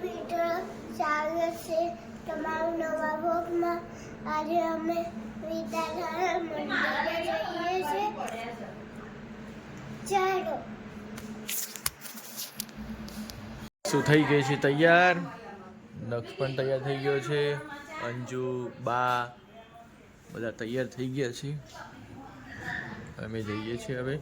મિત્રો સ્વાગત છે તમારું નવા વ્લોગમાં. આજે અમે વિદ્યાધર મંદિરે જઈએ છીએ. ચાલો. શું થઈ ગઈ છે તૈયાર? નક્ષ પણ તૈયાર થઈ ગયો છે. અંજુ બા બધા તૈયાર થઈ ગયા છે. અમે જઈએ છીએ હવે.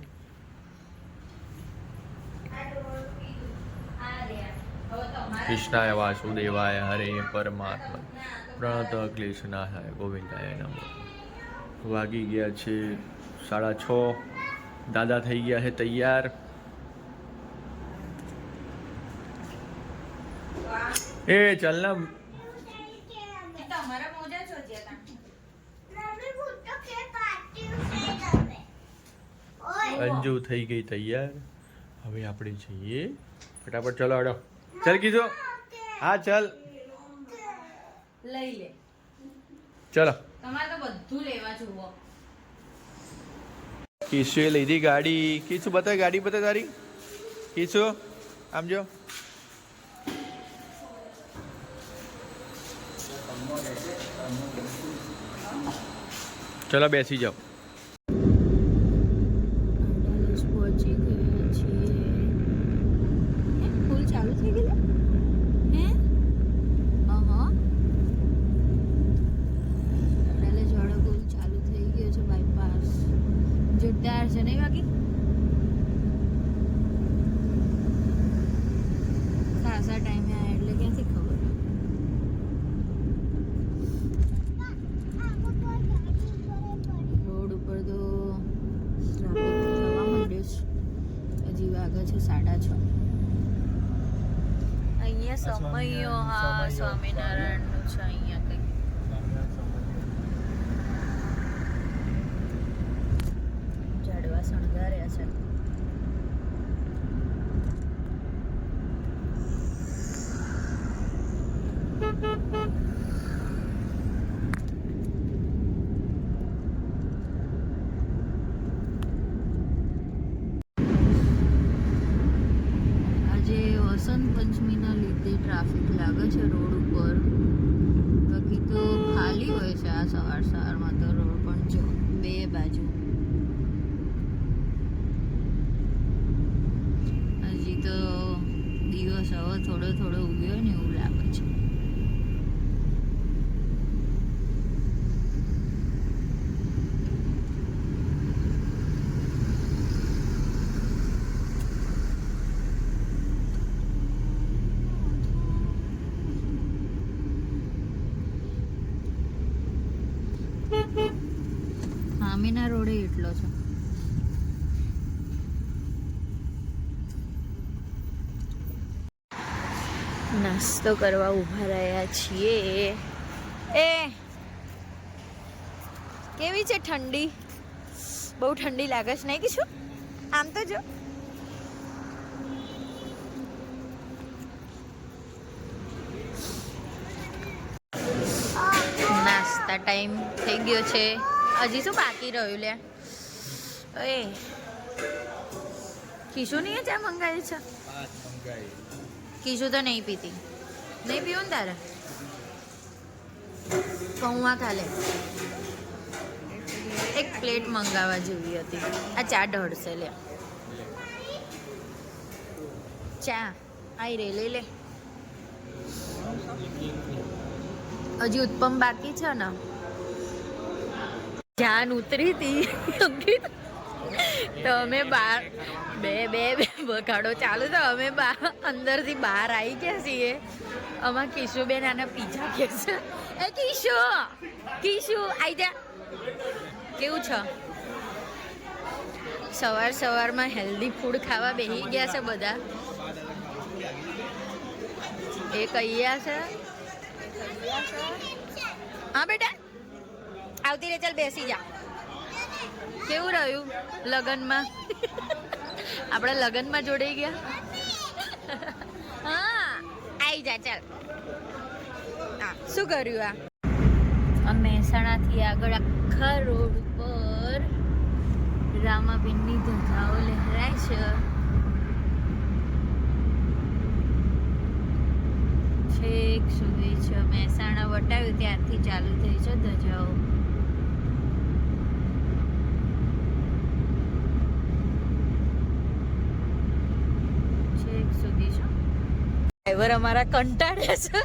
કૃષ્ણાય વાસુદેવાય હરે પરમાત્મા પ્રણત ક્લેશનાશાય ગોવિંદાય નમઃ. વાગી ગયા છે 6:30. દાદા થઈ ગયા છે તૈયાર. એ ચલ ના. અંજુ થઈ ગઈ તૈયાર. હવે આપણે જઈએ ફટાફટ. ચલો હડો. ચલ કીધો. હા ચલ લઈ લે. ચલો. તમારે તો બધું લેવા જુઓ. કિશુએ લીધી ગાડી. કિશુ બતાય ગાડી બતાય તારી. કિશુ આમ જો. ચલો બેસી જાઓ. પહોંચી ગયા છીએ. ફૂલ ચાલુ થઈ ગયું હે? એટલે જોડો ફૂલ ચાલુ થઈ ગયો છે. બાયપાસ જોરદાર છે નહીં બાકી? ખાસા ટાઈમે આવ્યા એટલે ક્યાંથી ખબર. રોડ ઉપર તો ટ્રાફિક થવા માંડ્યો છે. હજી વાગે છે 6:30. અહીંયા સમયો હા સ્વામિનારાયણનું છે. અહીંયા કંઈક ઝાડવા શણગાર્યા છે. આજે વસંત પંચમીના લીધે ટ્રાફિક લાગે છે રોડ ઉપર. બાકી તો ખાલી હોય છે આ સવારમાં તો રોડ પણ જો બે બાજુ. હજી તો દિવસ હવે થોડો થોડો ઉગ્યો ને એવું લાગે છે. સામેના રોડે એટલો છે. નાસ્તો કરવા ઊભા રહ્યા છીએ. એ કેવી છે ઠંડી? બહુ ઠંડી લાગે છે નહીં કીશું? આમ તો જો. નાસ્તા ટાઈમ થઈ ગયો છે. હજી શું બાકી રહ્યું લે? એ કીશું નહીં ચા મંગાવી છે? કીશું તો નહીં પીતી. નહીં પીવું ને તારે? પૌવા ખાલે. એક પ્લેટ મંગાવવા જેવી હતી. આ ચા ઢળશે લે. ચા આઈ રે લઈ લે. હજી ઉત્પમ બાકી છે ને. જાન ઉતરી હતી તો અમે બહાર બે બગાડો ચાલુ તો અમે અંદરથી બહાર આવી ગયા છીએ. આમાં કિશુબેન આને પીઝા કે છે. એ કિશુ આઈ જા. કેવું છે? સવારમાં હેલ્ધી ફૂડ ખાવા બેસી ગયા છે બધા. એ કૈયા છે. હા બેટા આવતી રે. ચાલ બેસી જા. કેવું રહ્યું લગનમાં? આપણે લગનમાં જોડાઈ ગયા. હા આવી જા ચાલ. હા શું કર્યું? આ મહેસાણાથી આગળ આખા રોડ પર રામાબેનની ધજાઓ લહેરાય છે. છેક સુધી છે. મહેસાણા વટાવ્યું ત્યારથી ચાલુ થઈ છે ધજાઓ. છેક સુધી છે. ડ્રાઈવર અમારા કંટાળે છે.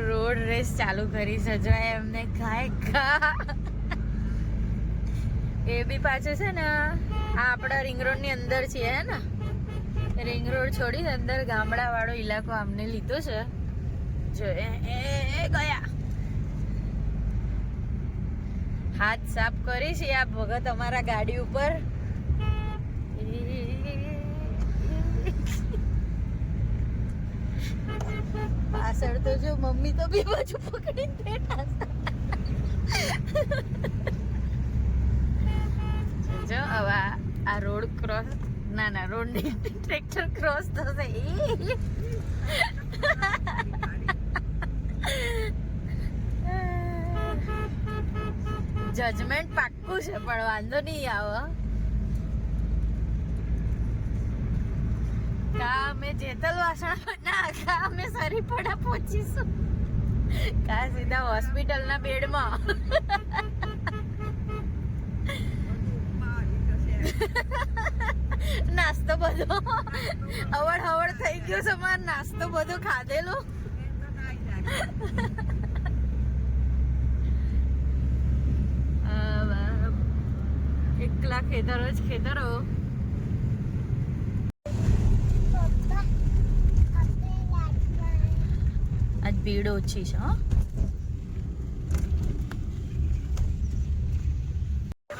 રોડ રેસ ચાલુ કરી સજવાય એમને ખાય ખા. એ બી પાછો છે ને આ આપણા રિંગ રોડ ની અંદર છીએ હે ને, રિંગ રોડ છોડી અંદર ગામડા વાળો ઇલાકો અમને લીધો છે. જો એ ગયા હાથ સાફ કરી છે આ ભગત અમારા ગાડી ઉપર. પાછળ તો જો મમ્મી તો બી બાજુ પકડીને બેઠા છે. જો હવે આ રોડ ક્રોસ ના રોડ ની ટ્રેક્ટર ક્રોસ થશે. જજમેન્ટ પાક્કું છે પણ વાંધો નહીં આવે. કા અમે જેતલ વાસણ ના કા અમે સરીપડા પહોંચીશું કા સીધા હોસ્પિટલના બેડમાં. નાસ્તો બધો હવડ થઈ ગયો છે માર. નાસ્તો બધો ખાધેલો. એકલા ખેતરો જ ખેતરો. આજ ભીડ ઓછી છે.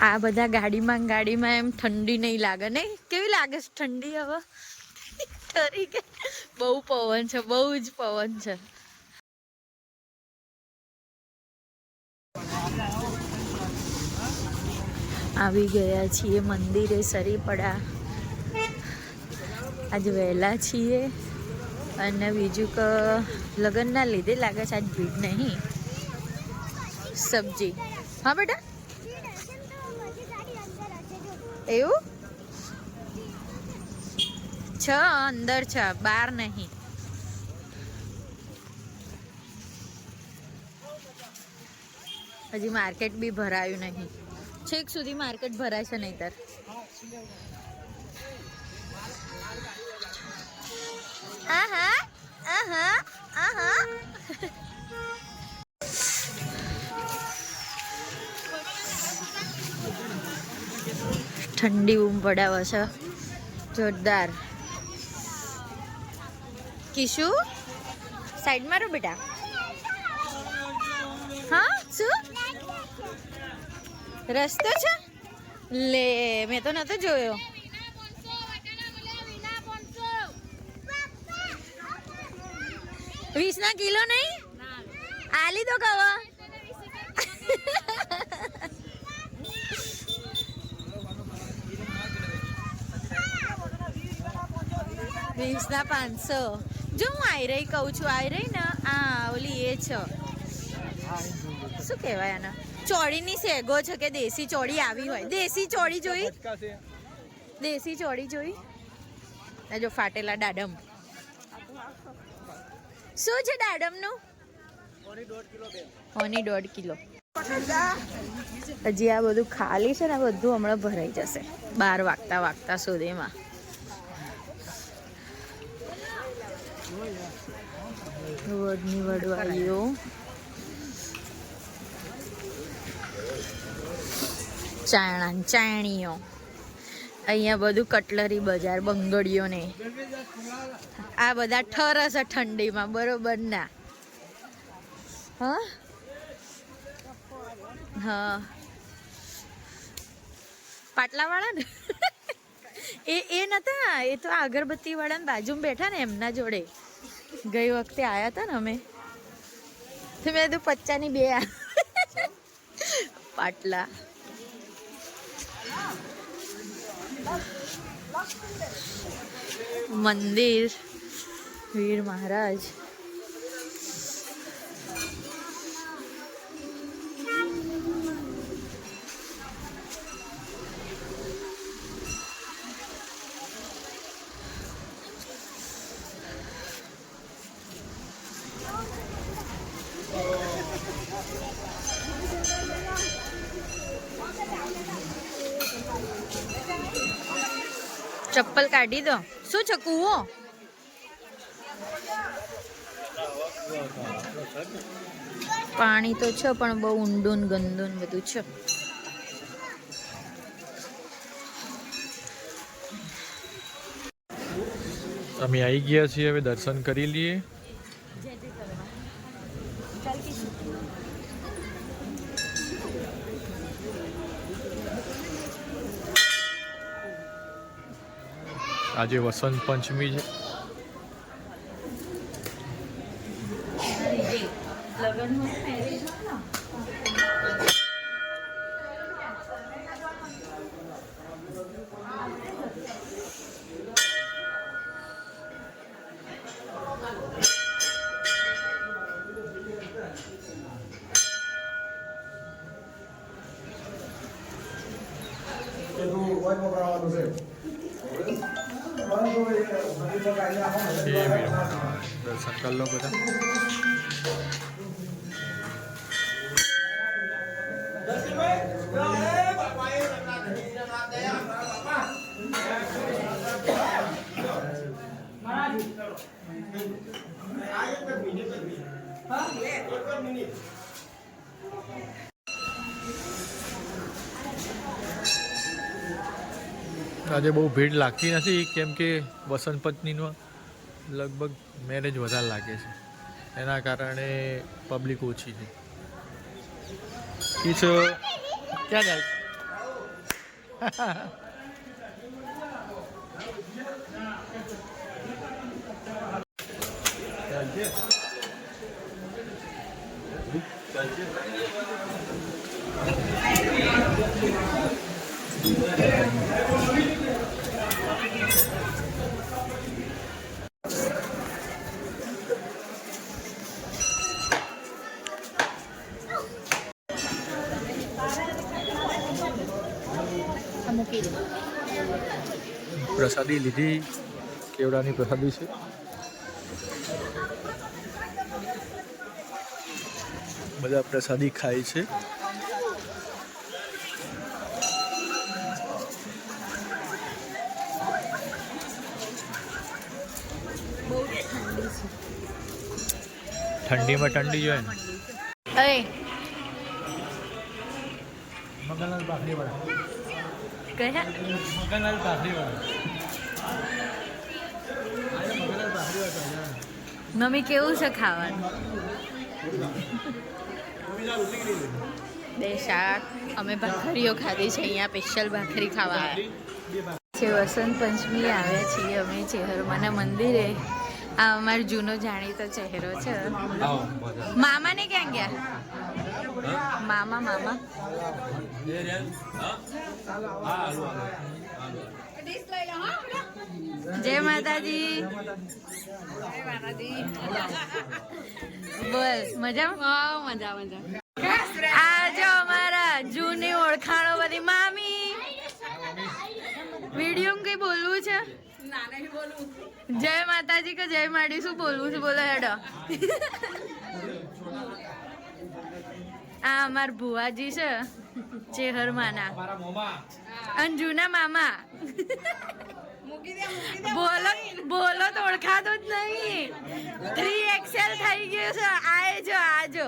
આ બધા ગાડીમાં એમ ઠંડી નહીં લાગે ને? કેવી લાગે છે ઠંડી હવે? ઠરી કે બહુ પવન છે, બહુ જ પવન છે. આવી ગયા છીએ મંદિરે સરીપડા. આજે વહેલા છીએ અને બીજું કે લગ્નના લીધે લાગે છે આજ ભીડ નહીં. સબ્જી હા બેટા એવું છે અંદર છે, બહાર નહીં. હજી માર્કેટ બી ભરાયું નહીં. છેક સુધી માર્કેટ ભરાય છે નહીતર. ઠંડી ઊંઘ પડાવે છે જોરદાર. કિશુ સાઈડ મારો બેટા. હા શું રસ્તો છે? લે મેં તો નતો જોયો. વીસ ના કિલો નહીં આલી દો કવા. 20 ના 500. જો હું આઈ રહી કહું છું, આઈ રહી ને આ ઓલી એ છે શું કહેવાય આને, ચોળીની સેગો છે કે દેશી ચોળી આવી હોય. દેશી ચોળી જોઈ? દેશી ચોળી જોઈ? જો ફાટેલા દાડમ. શું છે દાડમનું? ઓની 1.5 કિલો. હજી આ બધું ખાલી છે ને, બધું હમણાં ભરાઈ જશે 12 વાગતા સુધીમાં. વડની વડવાઈઓ ચાણીઓ. અહીંયા બધું કટલરી બજાર, બંગડીઓ ને આ બધા ઠરસ ઠંડીમાં બરોબર ના. હા હા પાટલા વાળા ને એ નતા, એ તો અગરબત્તી વાળા ને બાજુમાં બેઠા ને એમના જોડે ગઈ વખતે આયા હતા ને અમે, તો મેં કીધું 50 ની 2 પાટલા. મંદિર વીર મહારાજ. ચપ્પલ કાઢી દો. શું છે કૂવો? પાણી તો છે પણ બહુ ઊંડું ને ગંદુ ને બધું છે. અમે આવી ગયા છીએ, હવે દર્શન કરી લઈએ. આજે વસંત પંચમી છે. દર્શન કરી લો બધા. આજે બહુ ભીડ લાગતી નથી કેમ કે વસંત પંચમીનો લગભગ મેરેજ વધારે લાગે છે, એના કારણે પબ્લિક ઓછી છે. કિશો ક્યાં જાય? પ્રસાદી લીધી, કેવડાની પ્રસાદી છે. બધા પ્રસાદી ખાય છે. ઠંડીમાં ઠંડી જોઈએ ને. મગનલાલ ભાખરી વાળા કયા? મગનલાલ ભાખરી વાળા. મમ્મી કેવું છે ખાવાનું? બે શાક. અમે ભાખરીઓ ખાધી છે અહીંયા, સ્પેશિયલ ભાખરી ખાવા આવ્યા છે. વસંત પંચમી આવ્યા છીએ અમે ચેહરમાના મંદિરે. આ અમારો જૂનો જાણીતો ચહેરો છે. મામાને ક્યાં ગયા? મામા મામા જય માતાજી. બોલ મજામાં? આ જો અમારા જૂની ઓળખાણો બધી. મામી વિડીયો કઈ બોલવું છે? જય માતાજી કે જય માડી શું બોલવું છે? બોલો હેડો. આ અમાર ભુવાજી છે ચેહરમાના, અંજુના મામા. બોલો બોલો તો ઓળખાતો જ નહીં. 3XL થઈ ગયું છે. આજો આજો.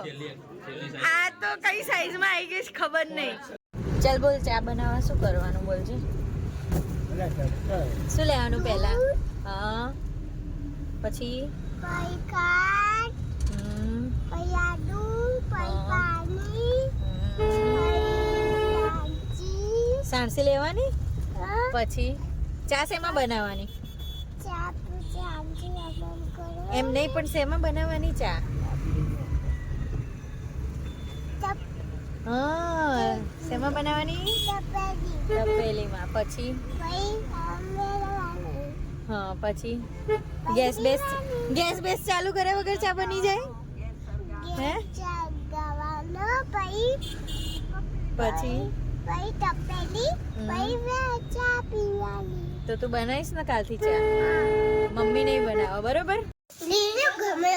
આ તો કઈ સાઈઝમાં આવી ગઈ છે ખબર નહીં. ચાલ બોલ, ચા બનાવવા શું કરવાનું બોલજે. શું લેવાનું પહેલા? હા, પછી સાણસી લેવાની. પછી ચા શેમાં બનાવવાની? એમ નહીં, પણ શેમાં બનાવવાની ચા? હા, શેમાં બનાવવાની? તપેલીમાં. પછી હા, પછી ગેસ બેસ ચાલુ કર્યા વગર ચા બની જાય? હે? પછી તો તું બનાવીશ ને કાલથી ચા? મમ્મી નહીં બનાવો, બરોબર? ગમે